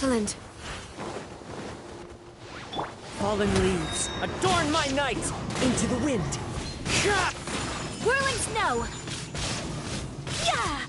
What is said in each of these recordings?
Excellent. Fallen leaves, adorn my night! Into the wind! Whirling snow! Yeah!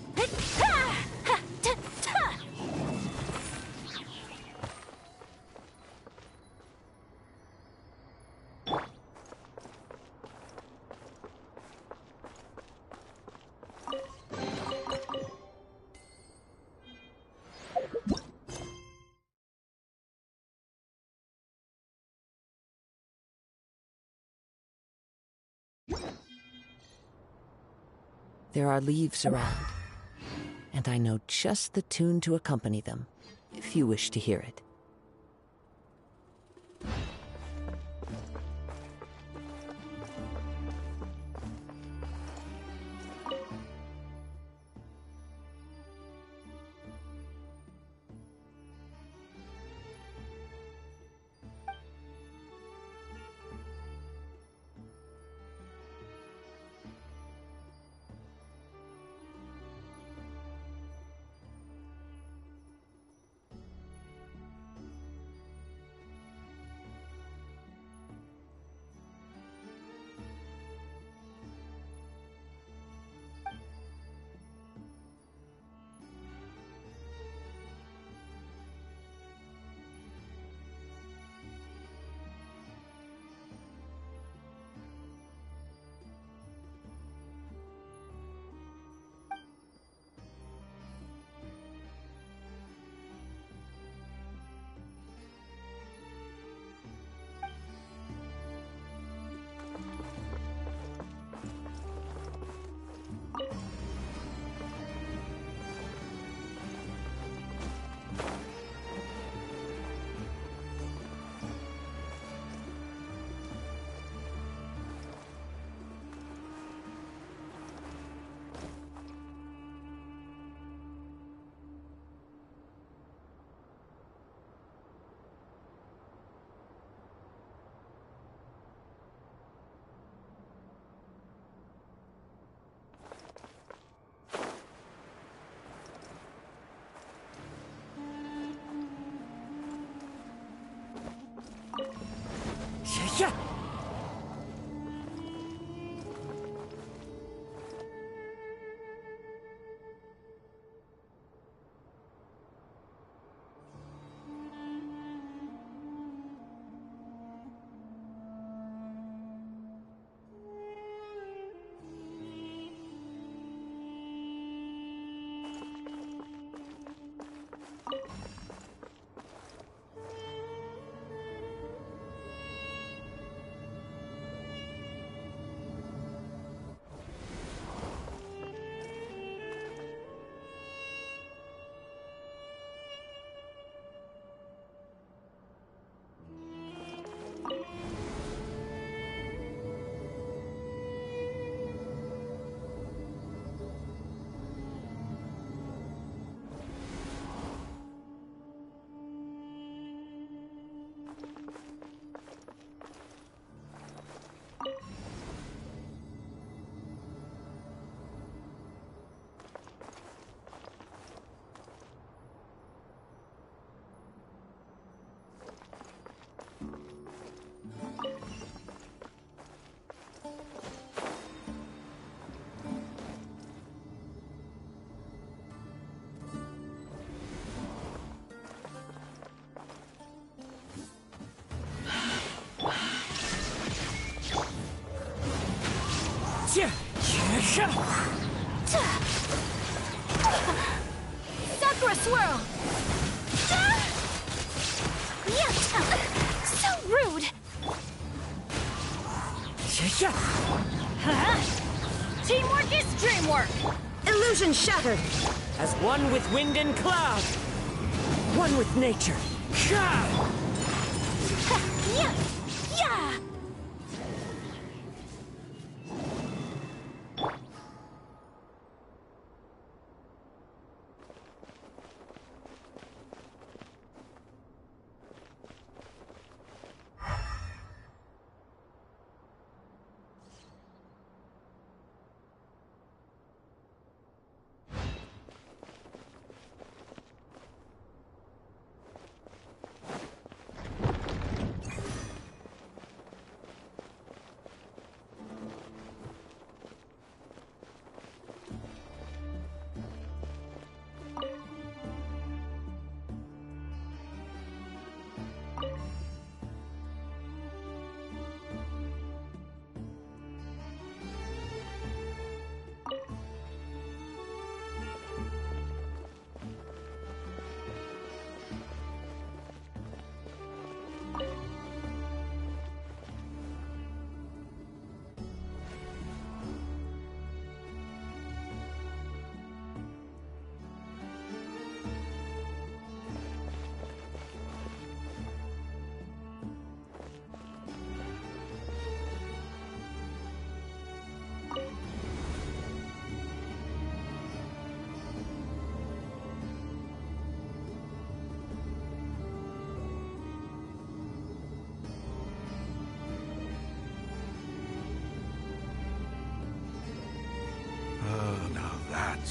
There are leaves around, and I know just the tune to accompany them, if you wish to hear it. Yeah. Sakura swirl! So rude! Teamwork is dreamwork! Illusion shattered! As one with wind and cloud, one with nature. Yeah!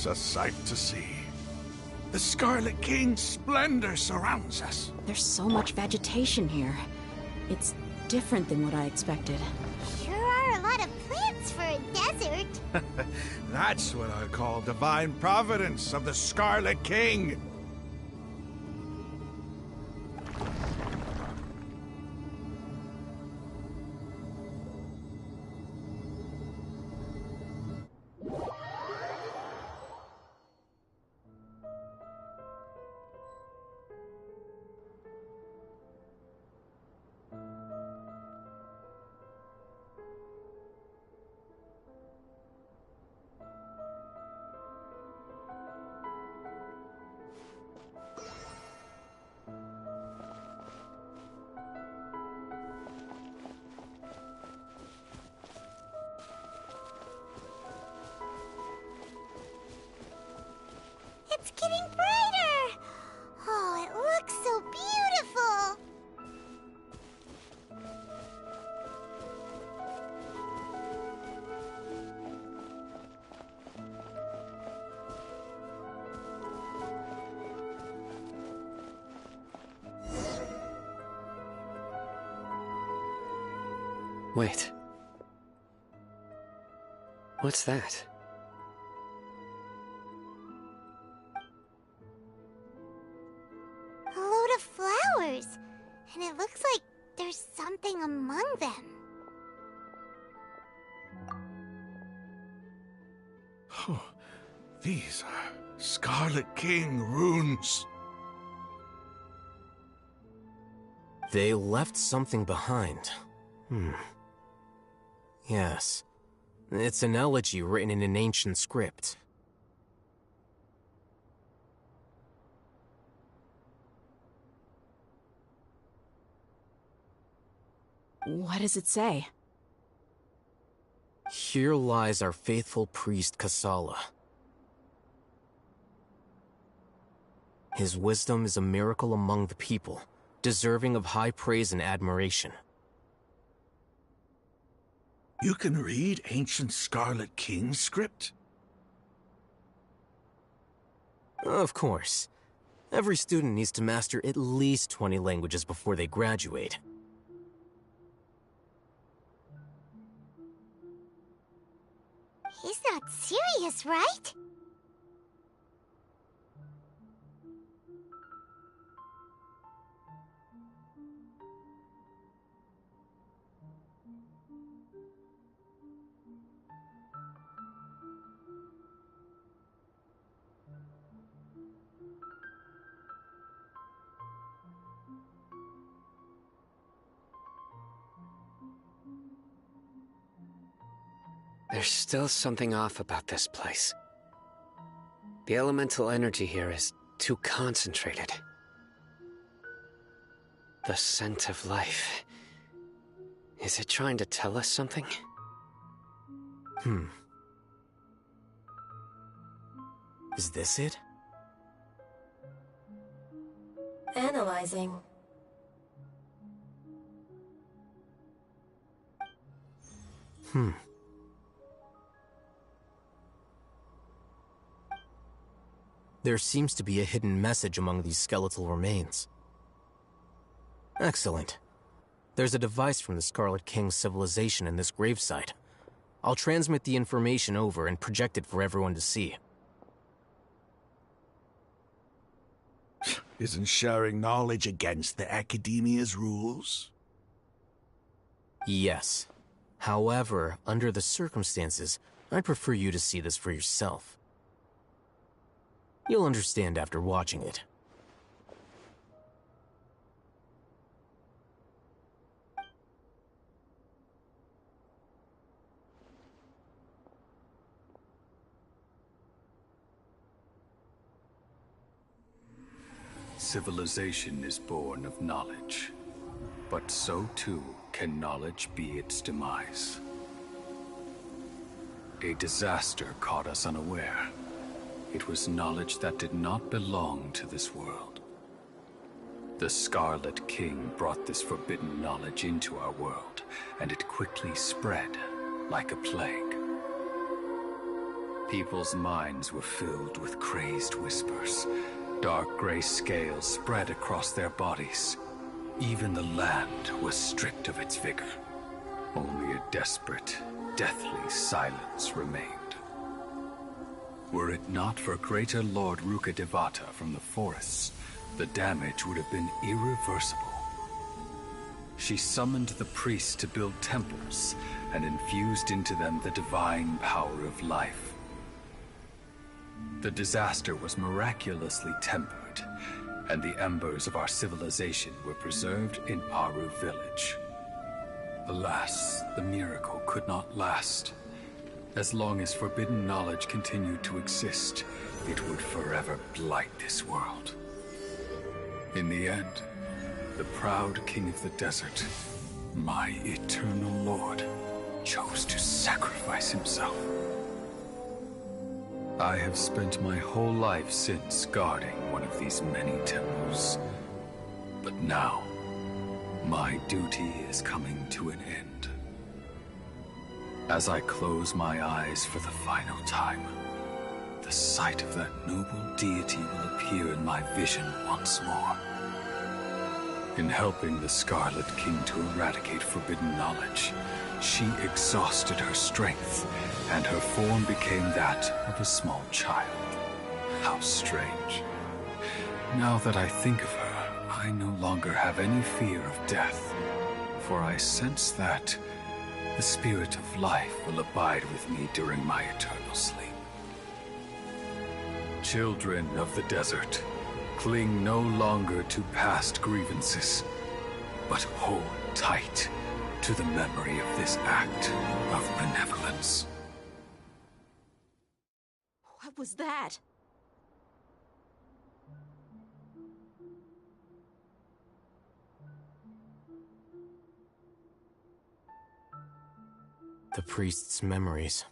It's a sight to see. The Scarlet King's splendor surrounds us. There's so much vegetation here. It's different than what I expected. Sure are a lot of plants for a desert. That's what I call divine providence of the Scarlet King. It's getting brighter! Oh, it looks so beautiful! Wait. What's that? A load of flowers, and it looks like there's something among them. Oh, these are Scarlet King runes. They left something behind. Yes. It's an elegy written in an ancient script. What does it say? Here lies our faithful priest Kasala. His wisdom is a miracle among the people, deserving of high praise and admiration. You can read ancient Scarlet King script? Of course. Every student needs to master at least 20 languages before they graduate. He's not serious, right? There's still something off about this place. The elemental energy here is too concentrated. The scent of life. Is it trying to tell us something? Is this it? Analyzing. There seems to be a hidden message among these skeletal remains. Excellent. There's a device from the Scarlet King's civilization in this gravesite. I'll transmit the information over and project it for everyone to see. Isn't sharing knowledge against the Academia's rules? Yes. However, under the circumstances, I'd prefer you to see this for yourself. You'll understand after watching it. Civilization is born of knowledge, but so too can knowledge be its demise. A disaster caught us unaware. It was knowledge that did not belong to this world. The Scarlet King brought this forbidden knowledge into our world, and it quickly spread like a plague. People's minds were filled with crazed whispers. Dark gray scales spread across their bodies. Even the land was stripped of its vigor. Only a desperate, deathly silence remained. Were it not for Greater Lord Rukkhadevata from the forests, the damage would have been irreversible. She summoned the priests to build temples and infused into them the divine power of life. The disaster was miraculously tempered, and the embers of our civilization were preserved in Aru village. Alas, the miracle could not last. As long as forbidden knowledge continued to exist, it would forever blight this world. In the end, the proud king of the desert, my eternal lord, chose to sacrifice himself. I have spent my whole life since guarding one of these many temples. But now, my duty is coming to an end. As I close my eyes for the final time, the sight of that noble deity will appear in my vision once more. In helping the Scarlet King to eradicate forbidden knowledge, she exhausted her strength, and her form became that of a small child. How strange. Now that I think of her, I no longer have any fear of death, for I sense that the spirit of life will abide with me during my eternal sleep. Children of the desert, cling no longer to past grievances, but hold tight to the memory of this act of benevolence. What was that? The priest's memories.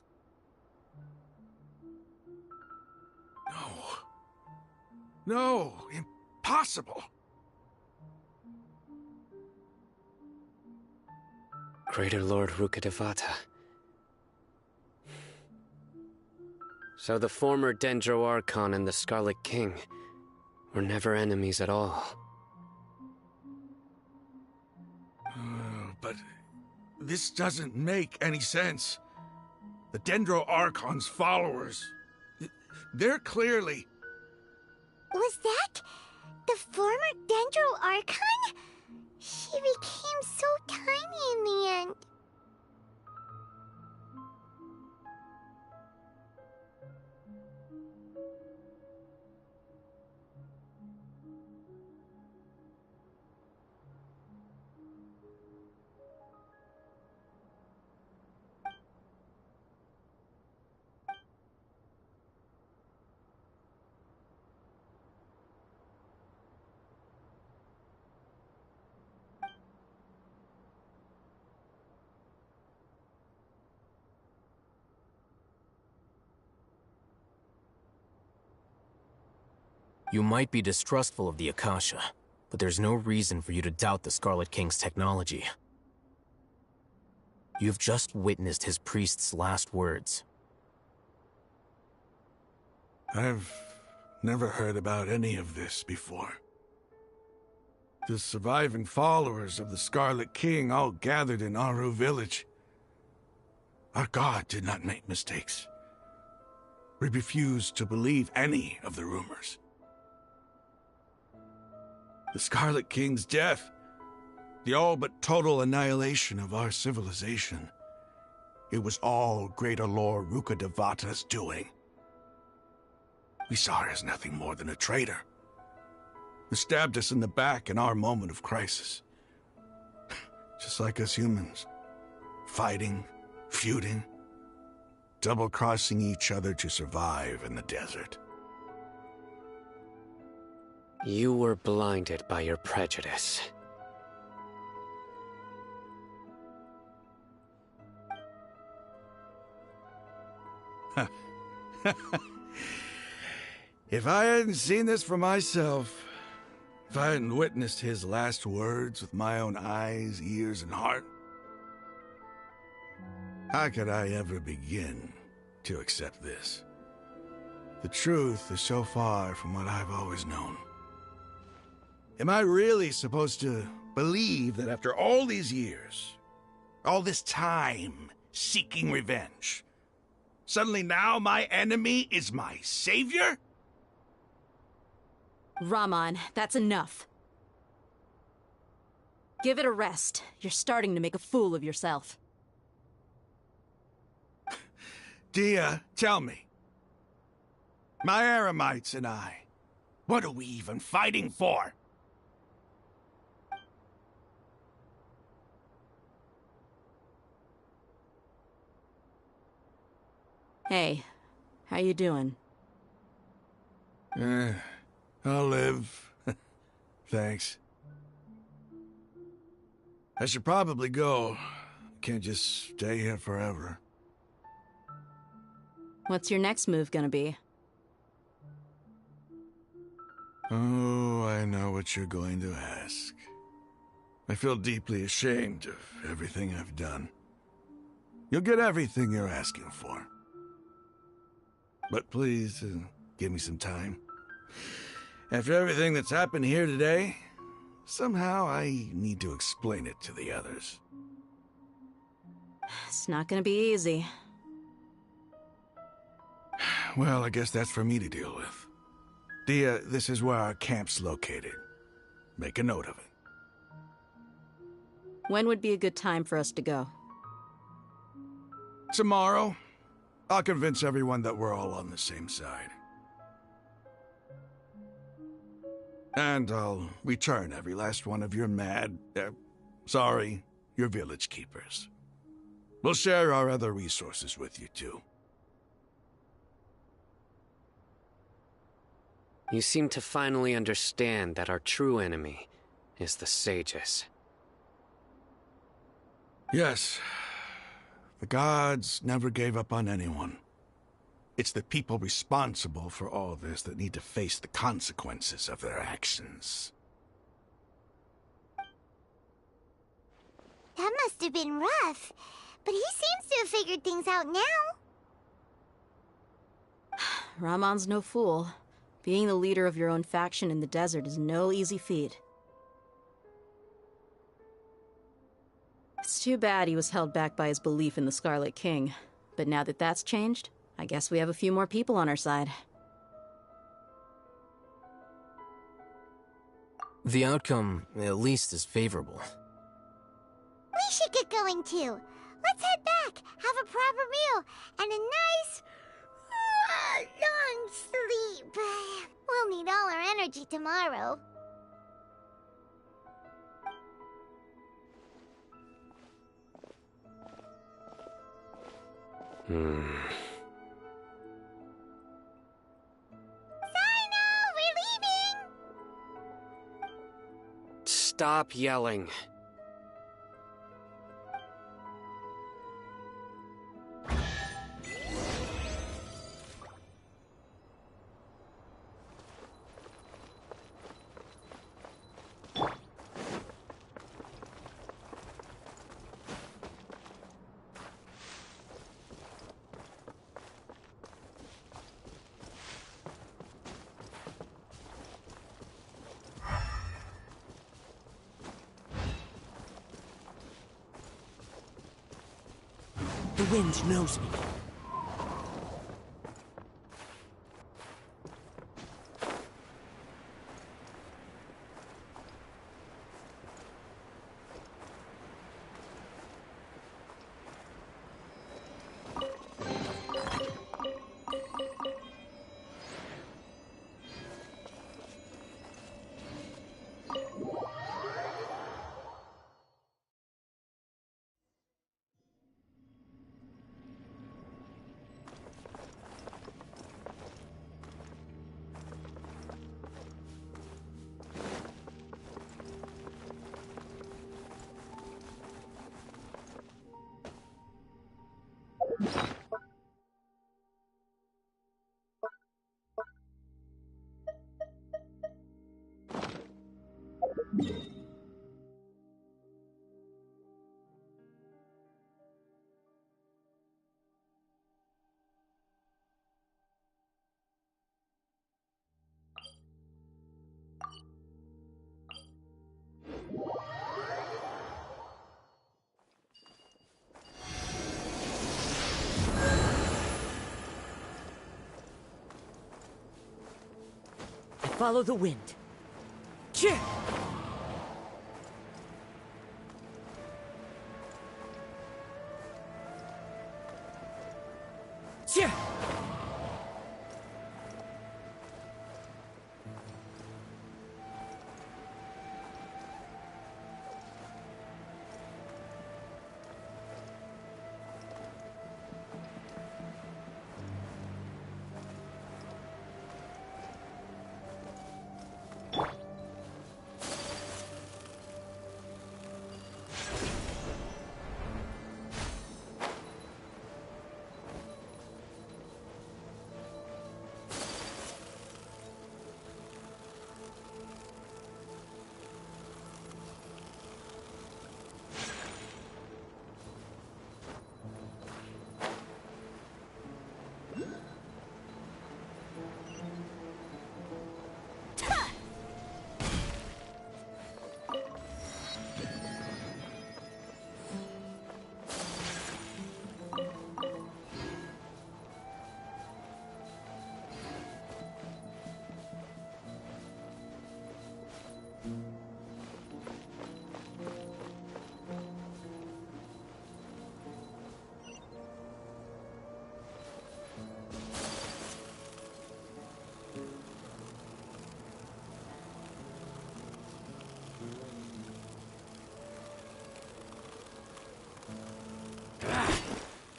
No, impossible. Greater Lord Rukkhadevata. So the former Dendro Archon and the Scarlet King were never enemies at all. But this doesn't make any sense. The Dendro Archon's followers, they're clearly... Was that the former Dendro Archon? She became so tiny in the end. You might be distrustful of the Akasha, but there's no reason for you to doubt the Scarlet King's technology. You've just witnessed his priest's last words. I've never heard about any of this before. The surviving followers of the Scarlet King all gathered in Aru village. Our god did not make mistakes. We refused to believe any of the rumors. The Scarlet King's death, the all but total annihilation of our civilization, it was all Greater Lord Rukkhadevata's doing. We saw her as nothing more than a traitor, who stabbed us in the back in our moment of crisis. Just like us humans, fighting, feuding, double-crossing each other to survive in the desert. You were blinded by your prejudice. If I hadn't seen this for myself, if I hadn't witnessed his last words with my own eyes, ears, and heart, how could I ever begin to accept this? The truth is so far from what I've always known. Am I really supposed to believe that after all these years, all this time seeking revenge, suddenly now my enemy is my savior? Rahman, that's enough. Give it a rest. You're starting to make a fool of yourself. Dia, tell me. My Eremites and I, what are we even fighting for? Hey, how you doing? I'll live. Thanks. I should probably go. Can't just stay here forever. What's your next move gonna be? Oh, I know what you're going to ask. I feel deeply ashamed of everything I've done. You'll get everything you're asking for. But please, give me some time. After everything that's happened here today, somehow I need to explain it to the others. It's not gonna be easy. Well, I guess that's for me to deal with. Dia, this is where our camp's located. Make a note of it. When would be a good time for us to go? Tomorrow, I'll convince everyone that we're all on the same side. And I'll return every last one of your your village keepers. We'll share our other resources with you, too. You seem to finally understand that our true enemy is the sages. Yes. The gods never gave up on anyone. It's the people responsible for all this that need to face the consequences of their actions. That must have been rough, but he seems to have figured things out now. Rahman's no fool. Being the leader of your own faction in the desert is no easy feat. It's too bad he was held back by his belief in the Scarlet King. But now that that's changed, I guess we have a few more people on our side. The outcome, at least, is favorable. We should get going too. Let's head back, have a proper meal, and a nice, long sleep. We'll need all our energy tomorrow. Sino, we're leaving! Stop yelling. The wind knows me. Follow the wind. Cheer! Cheer!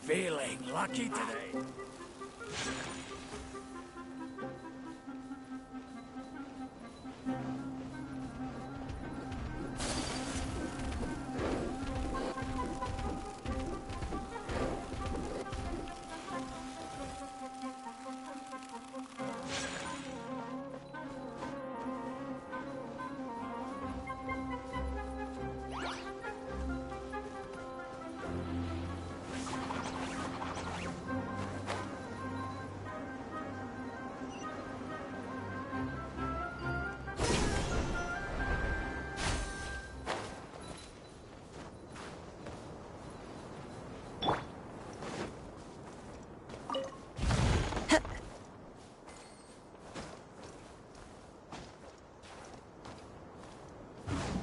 Feeling lucky today.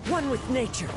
One with nature.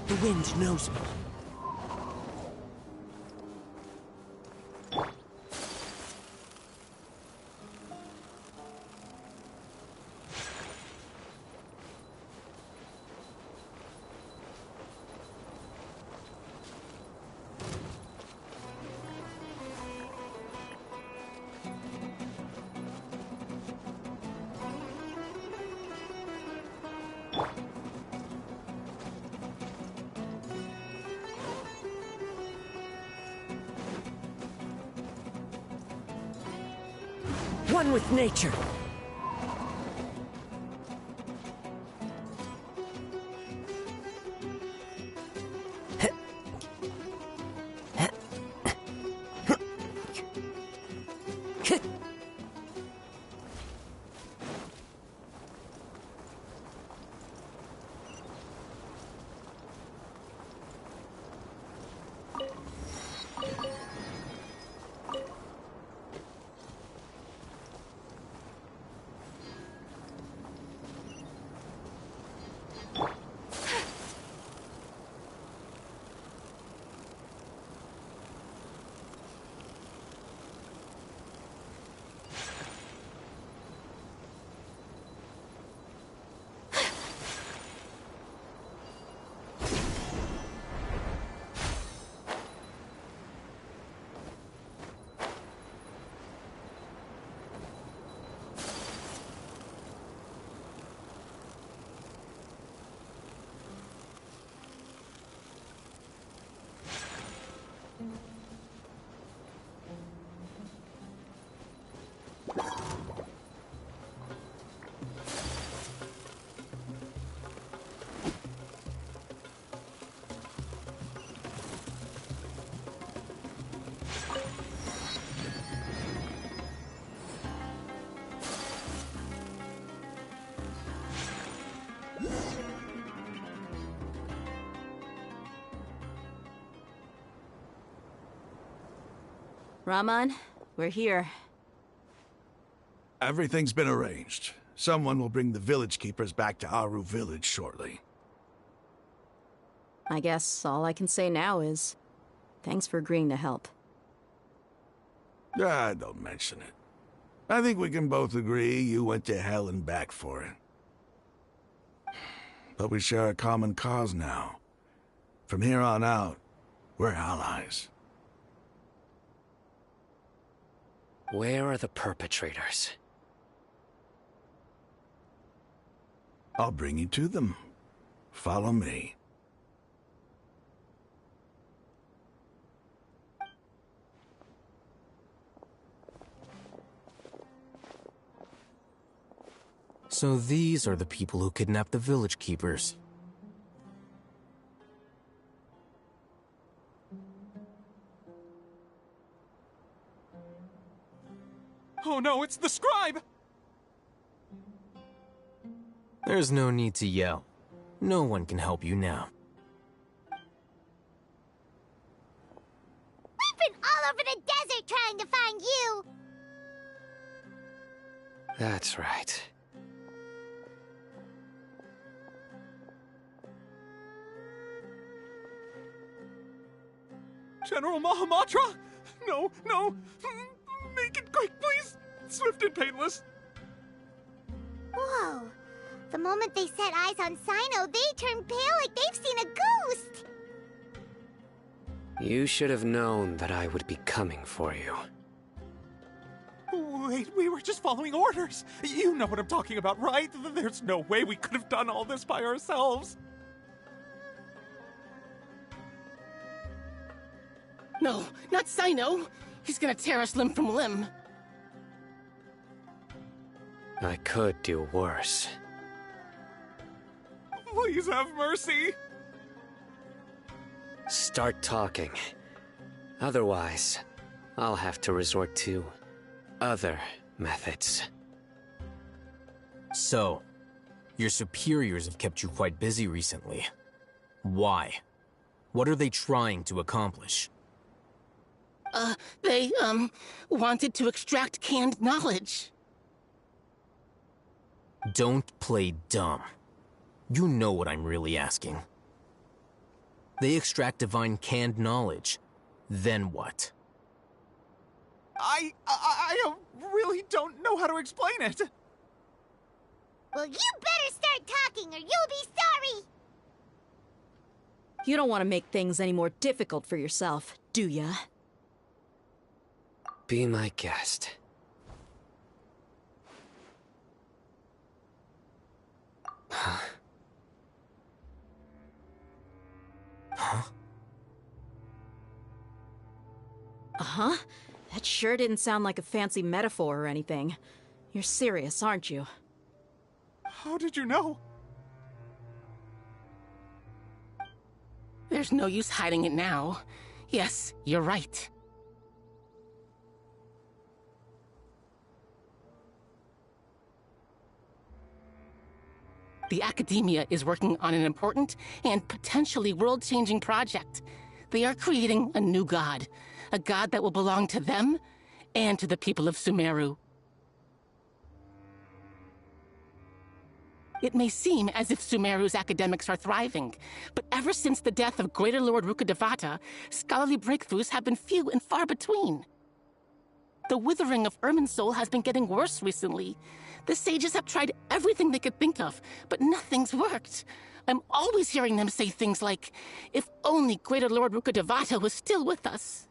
The wind knows me. One with nature. Raman, we're here. Everything's been arranged. Someone will bring the village keepers back to Aru village shortly. I guess all I can say now is, thanks for agreeing to help. Ah, don't mention it. I think we can both agree you went to hell and back for it. But we share a common cause now. From here on out, we're allies. Where are the perpetrators? I'll bring you to them. Follow me. So these are the people who kidnapped the village keepers. Oh no, it's the scribe! There's no need to yell. No one can help you now. We've been all over the desert trying to find you! That's right. General Mahamatra? No, no! Make it quick, please! Swift and painless! Whoa. The moment they set eyes on Sino, they turn pale like they've seen a ghost! You should have known that I would be coming for you. Wait, we were just following orders! You know what I'm talking about, right? There's no way we could have done all this by ourselves! No, not Sino! He's gonna tear us limb from limb. I could do worse. Please have mercy! Start talking. Otherwise, I'll have to resort to other methods. So, your superiors have kept you quite busy recently. Why? What are they trying to accomplish? They, wanted to extract canned knowledge. Don't play dumb. You know what I'm really asking. They extract divine canned knowledge. Then what? I really don't know how to explain it. Well, you better start talking or you'll be sorry! You don't want to make things any more difficult for yourself, do ya? Be my guest. Huh? Huh? Uh-huh. That sure didn't sound like a fancy metaphor or anything. You're serious, aren't you? How did you know? There's no use hiding it now. Yes, you're right. The Academia is working on an important and potentially world-changing project. They are creating a new god. A god that will belong to them and to the people of Sumero. It may seem as if Sumeru's academics are thriving, but ever since the death of Greater Lord Rukkhadevata, scholarly breakthroughs have been few and far between. The withering of Irminsul has been getting worse recently. The sages have tried everything they could think of, but nothing's worked. I'm always hearing them say things like, if only Greater Lord Rukkhadevata was still with us.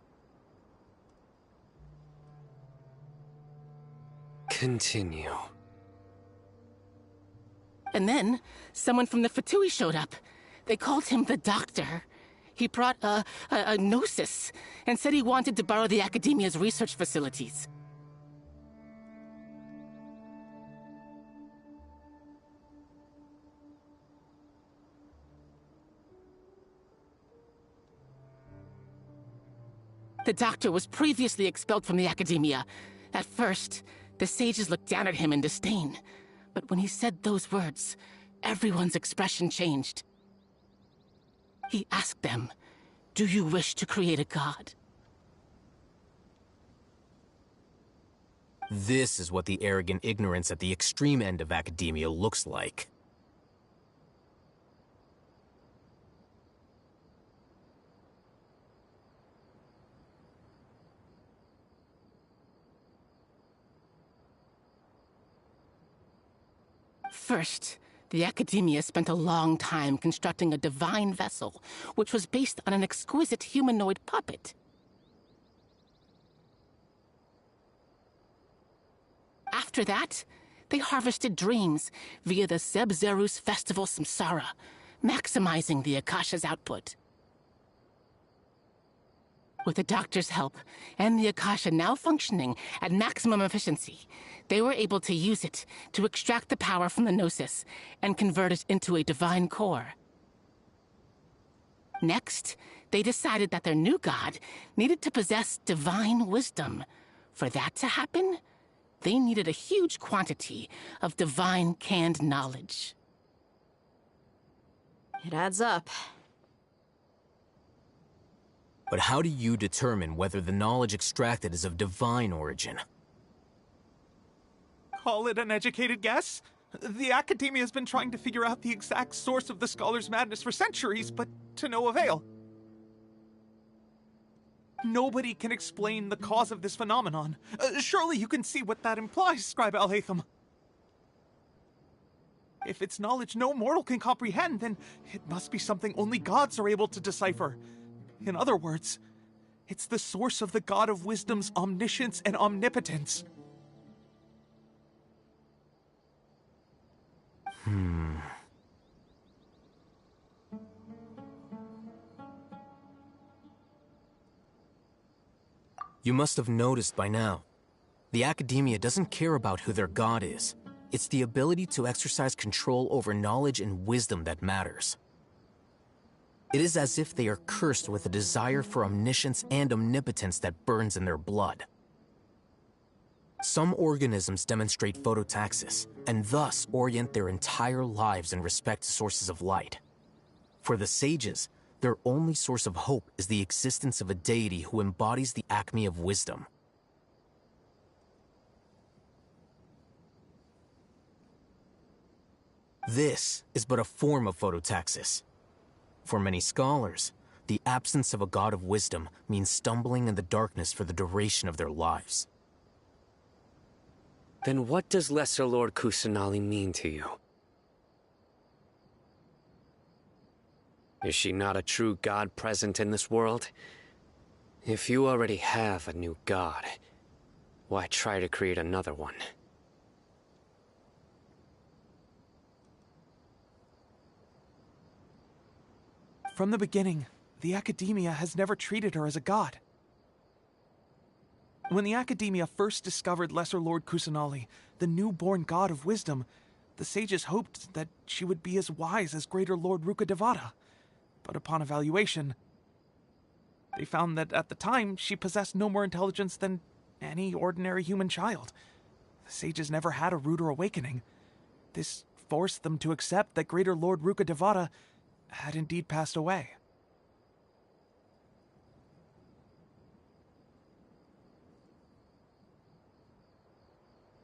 Continue. And then, someone from the Fatui showed up. They called him the Doctor. He brought a gnosis, and said he wanted to borrow the Academia's research facilities. The Doctor was previously expelled from the Academia. At first, the sages looked down at him in disdain. But when he said those words, everyone's expression changed. He asked them, "Do you wish to create a god?" This is what the arrogant ignorance at the extreme end of academia looks like. First, the Academia spent a long time constructing a divine vessel, which was based on an exquisite humanoid puppet. After that, they harvested dreams via the Zeb-Zerus Festival Samsara, maximizing the Akasha's output. With the doctor's help, and the Akasha now functioning at maximum efficiency, they were able to use it to extract the power from the Gnosis and convert it into a divine core. Next, they decided that their new god needed to possess divine wisdom. For that to happen, they needed a huge quantity of divine canned knowledge. It adds up. But how do you determine whether the knowledge extracted is of divine origin? Call it an educated guess? The Academia has been trying to figure out the exact source of the Scholar's madness for centuries, but to no avail. Nobody can explain the cause of this phenomenon. Surely you can see what that implies, Scribe Alhaitham. If it's knowledge no mortal can comprehend, then it must be something only gods are able to decipher. In other words, it's the source of the God of Wisdom's omniscience and omnipotence. You must have noticed by now. The Academia doesn't care about who their god is. It's the ability to exercise control over knowledge and wisdom that matters. It is as if they are cursed with a desire for omniscience and omnipotence that burns in their blood. Some organisms demonstrate phototaxis, and thus orient their entire lives in respect to sources of light. For the sages, their only source of hope is the existence of a deity who embodies the acme of wisdom. This is but a form of phototaxis. For many scholars, the absence of a god of wisdom means stumbling in the darkness for the duration of their lives. Then what does Lesser Lord Kusanali mean to you? Is she not a true god present in this world? If you already have a new god, why try to create another one? From the beginning, the Academia has never treated her as a god. When the Academia first discovered Lesser Lord Kusanali, the newborn god of wisdom, the sages hoped that she would be as wise as Greater Lord Rukkhadevata. But upon evaluation, they found that at the time she possessed no more intelligence than any ordinary human child. The sages never had a ruder awakening. This forced them to accept that Greater Lord Rukkhadevata had indeed passed away.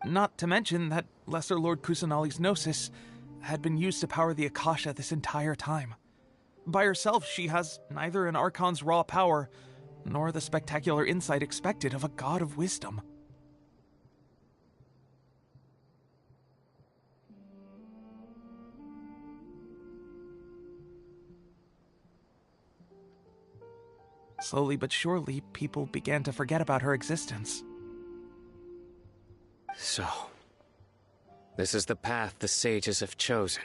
Not to mention that Lesser Lord Kusanali's Gnosis had been used to power the Akasha this entire time. By herself, she has neither an Archon's raw power, nor the spectacular insight expected of a god of wisdom. Slowly but surely, people began to forget about her existence. So, this is the path the sages have chosen.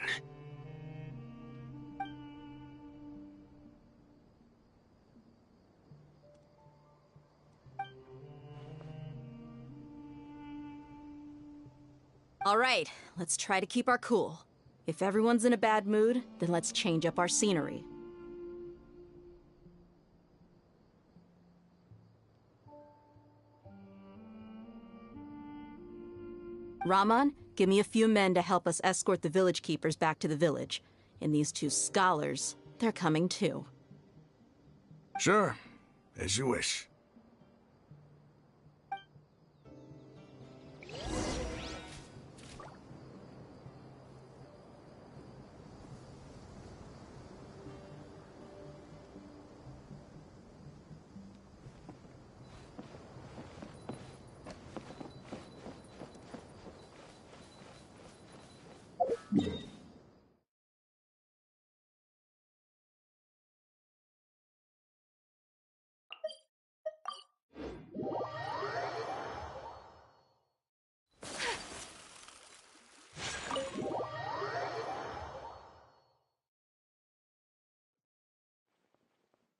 All right, let's try to keep our cool. If everyone's in a bad mood, then let's change up our scenery. Rahman, give me a few men to help us escort the village keepers back to the village. And these two scholars, they're coming too. Sure, as you wish.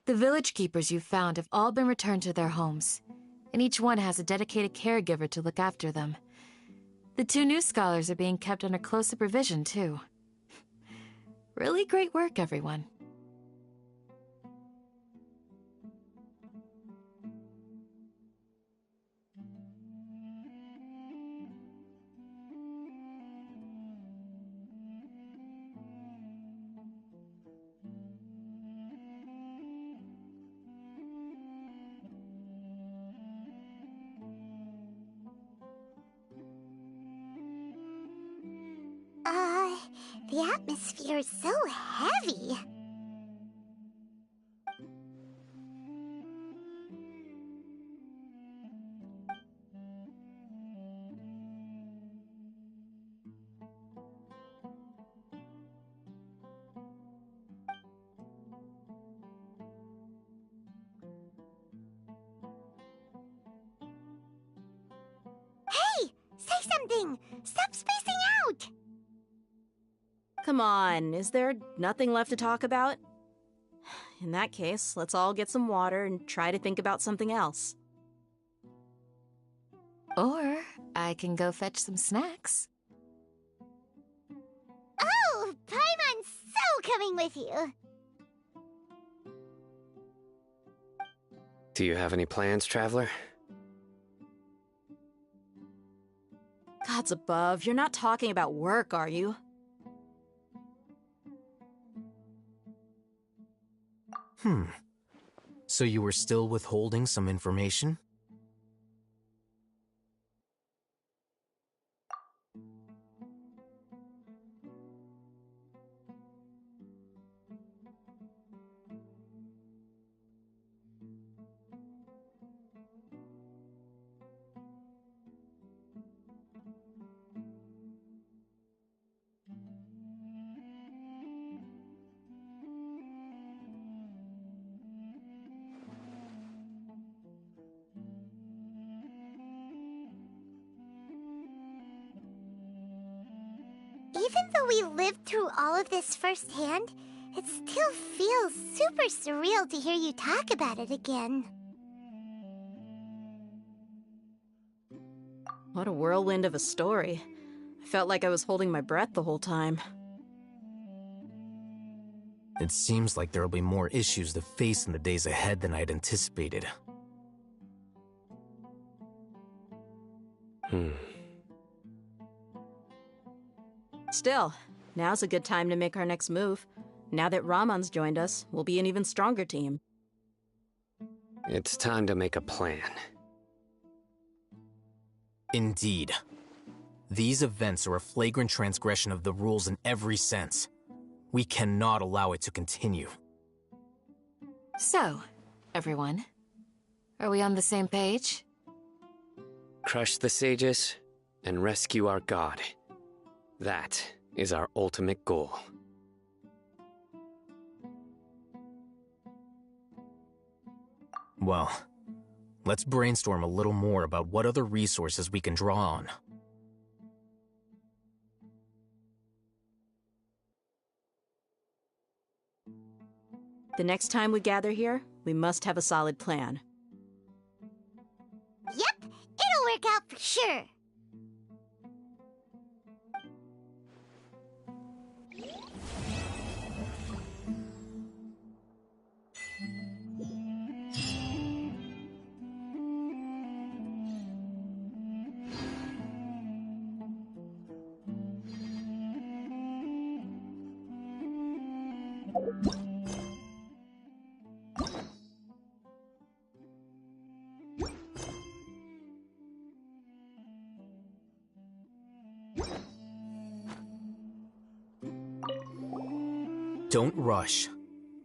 The village keepers you've found have all been returned to their homes, and each one has a dedicated caregiver to look after them. The 2 new scholars are being kept under close supervision, too. Really great work, everyone. The atmosphere is so heavy. Hey! Say something! Stop spacing out! Come on, is there nothing left to talk about? In that case, let's all get some water and try to think about something else. Or I can go fetch some snacks. Oh, Paimon's so coming with you! Do you have any plans, Traveler? Gods above, you're not talking about work, are you? So you were still withholding some information? Even though we lived through all of this firsthand, it still feels super surreal to hear you talk about it again. What a whirlwind of a story. I felt like I was holding my breath the whole time. It seems like there'll be more issues to face in the days ahead than I'd anticipated. Still, now's a good time to make our next move. Now that Ramon's joined us, we'll be an even stronger team. It's time to make a plan. Indeed. These events are a flagrant transgression of the rules in every sense. We cannot allow it to continue. So, everyone, are we on the same page? Crush the sages and rescue our god. That is our ultimate goal. Well, let's brainstorm a little more about what other resources we can draw on. The next time we gather here, we must have a solid plan. Yep, it'll work out for sure. Don't rush.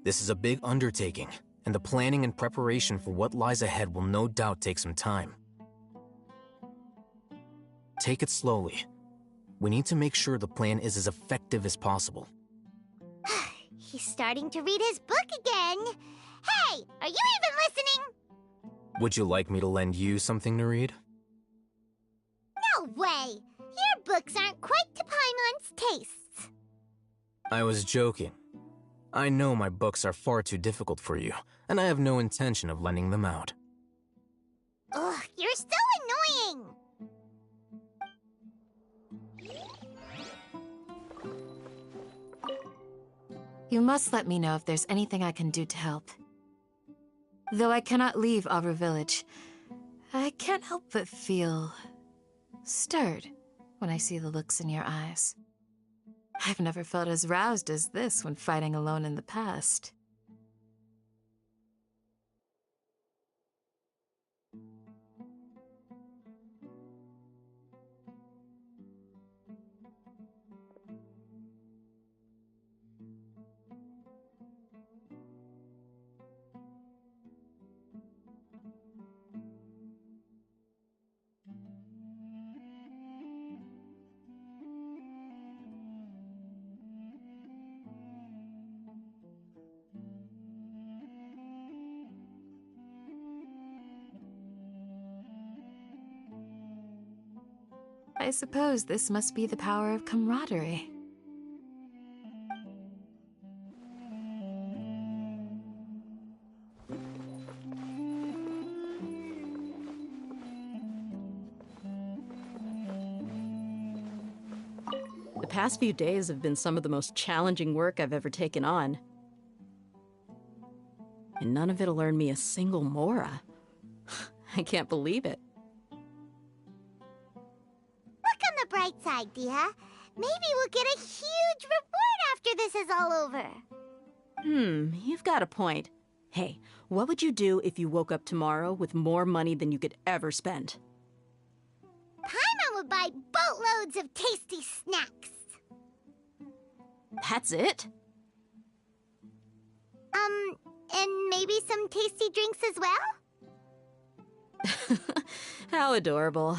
This is a big undertaking, and the planning and preparation for what lies ahead will no doubt take some time. Take it slowly. We need to make sure the plan is as effective as possible. He's starting to read his book again. Hey, are you even listening? Would you like me to lend you something to read? No way! Your books aren't quite to Paimon's tastes. I was joking. I know my books are far too difficult for you, and I have no intention of lending them out. Ugh, you're so annoying! You must let me know if there's anything I can do to help. Though I cannot leave Avra Village, I can't help but feel stirred when I see the looks in your eyes. I've never felt as roused as this when fighting alone in the past. I suppose this must be the power of camaraderie. The past few days have been some of the most challenging work I've ever taken on. And none of it'll earn me a single mora. I can't believe it. Look on the bright side, Dia. Maybe we'll get a huge reward after this is all over. You've got a point. Hey, what would you do if you woke up tomorrow with more money than you could ever spend? Paimon would buy boatloads of tasty snacks. That's it? And maybe some tasty drinks as well? How adorable.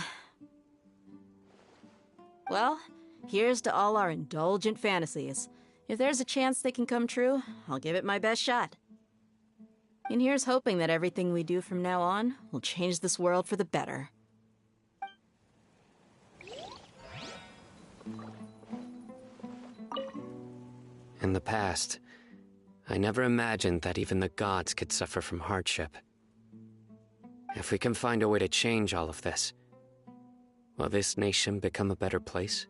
Well, here's to all our indulgent fantasies. If there's a chance they can come true, I'll give it my best shot. And here's hoping that everything we do from now on will change this world for the better. In the past, I never imagined that even the gods could suffer from hardship. If we can find a way to change all of this, will this nation become a better place?